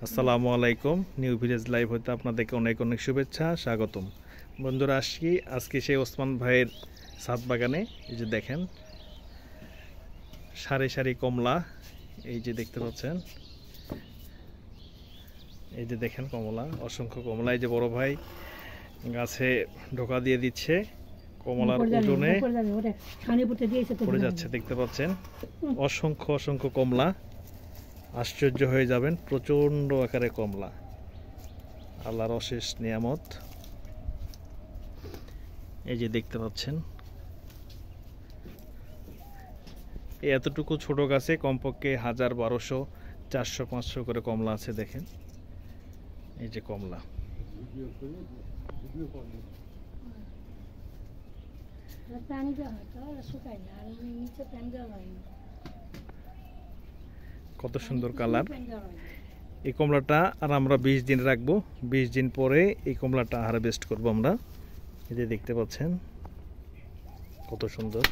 আসসালামু আলাইকুম। New village live হতে আপনাদেরকে অনেক অনেক শুভেচ্ছা, স্বাগতম। বন্ধুরা, আজকে সেই ওসমান ভাইয়ের ছাদ বাগানে এই যে দেখেন সারি সারি কমলা, এই যে দেখতে পাচ্ছেন, এই যে দেখেন কমলা, অসংখ্য কমলা। এই যে বড় ভাই গাছে ঢোকা দিয়ে দিচ্ছে, কমলার ওজনে পড়ে যাচ্ছে, দেখতে পাচ্ছেন অসংখ্য অসংখ্য কমলা। আশ্চর্য হয়ে যাবেন, প্রচণ্ড আকারে কমলা, আল্লাহর অশেষ নিয়ামত। এই যে দেখতে পাচ্ছেন এতটুকু ছোট গাছে কমপক্ষে 1000, 1200, 400, 500 করে কমলা আছে। দেখেন এই যে কমলা, কত সুন্দর কালার। এই কমলাটা আর আমরা 20 দিন রাখবো, 20 দিন পরে এই কমলাটা হারভেস্ট করবো আমরা। এই যে দেখতে পাচ্ছেন কত সুন্দর।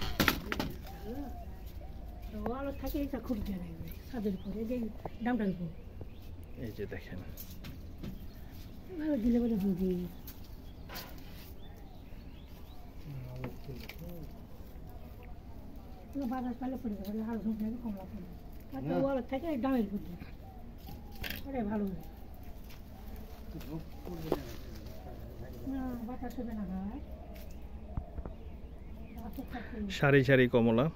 এই যে দেখেন সারি সারি কমলা।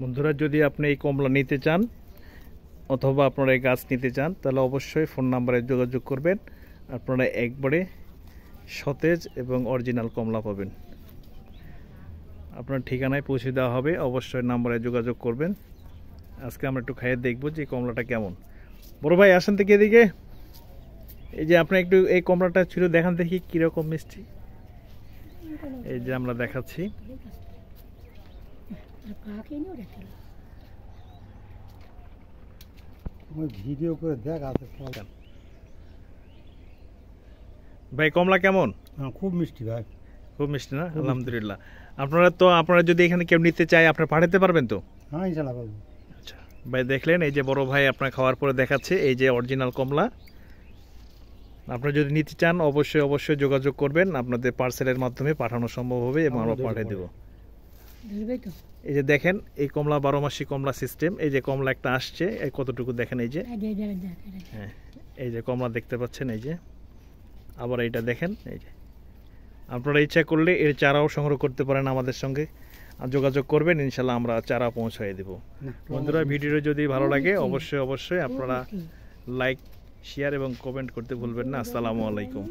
বন্ধুরা, যদি আপনি এই কমলা নিতে চান অথবা আপনারা এই গাছ নিতে চান, তাহলে অবশ্যই ফোন নাম্বারে যোগাযোগ করবেন। আপনারা একবারে সতেজ এবং অরিজিনাল কমলা পাবেন। আপনার ঠিকানায় পৌঁছে দেওয়া হবে, অবশ্যই নাম্বারে যোগাযোগ করবেন। আজকে আমরা একটু খাইয়ে দেখবো যে কমলাটা কেমন। বড় ভাই আসেন থেকে এদিকে, এই যে আপনি একটু এই কমলাটা ছিল দেখান দেখি কিরকম মিষ্টি। এই যে আমরা দেখাচ্ছি, ভিডিও করে দেখ আছে। ভাই কমলা কেমন? খুব মিষ্টি ভাই, খুব মিষ্টি না? আলহামদুলিল্লাহ। আপনারা যদি এখানে কেউ নিতে চায় আপনারা পাঠাতে পারবেন তো? হ্যাঁ ইনশাআল্লাহ পাবো। আচ্ছা ভাই, দেখলেন এই যে বড় ভাই আপনার খাওয়ার পরে দেখাচ্ছে এই যে অরিজিনাল কমলা। আপনারা যদি নিতে চান অবশ্যই অবশ্যই যোগাযোগ করবেন, আপনাদের পার্সেলের মাধ্যমে পাঠানো সম্ভব হবে এবং আমরা পাঠিয়ে দেবো। এই যে দেখেন এই কমলা 12 মাসি কমলা সিস্টেম। এই যে কমলা একটা আসছে, এই কতটুকু দেখেন, এই যে হ্যাঁ, এই যে কমলা দেখতে পাচ্ছেন। এই যে আবার এইটা দেখেন, এই যে আপনারা ইচ্ছা করলে এর চারাও সংগ্রহ করতে পারেন, আমাদের সঙ্গে যোগাযোগ করবেন, ইনশাল্লাহ আমরা চারা পৌঁছায় দেব। বন্ধুরা, ভিডিও যদি ভালো লাগে অবশ্যই অবশ্যই আপনারা লাইক, শেয়ার এবং কমেন্ট করতে ভুলবেন না। আসসালামু আলাইকুম।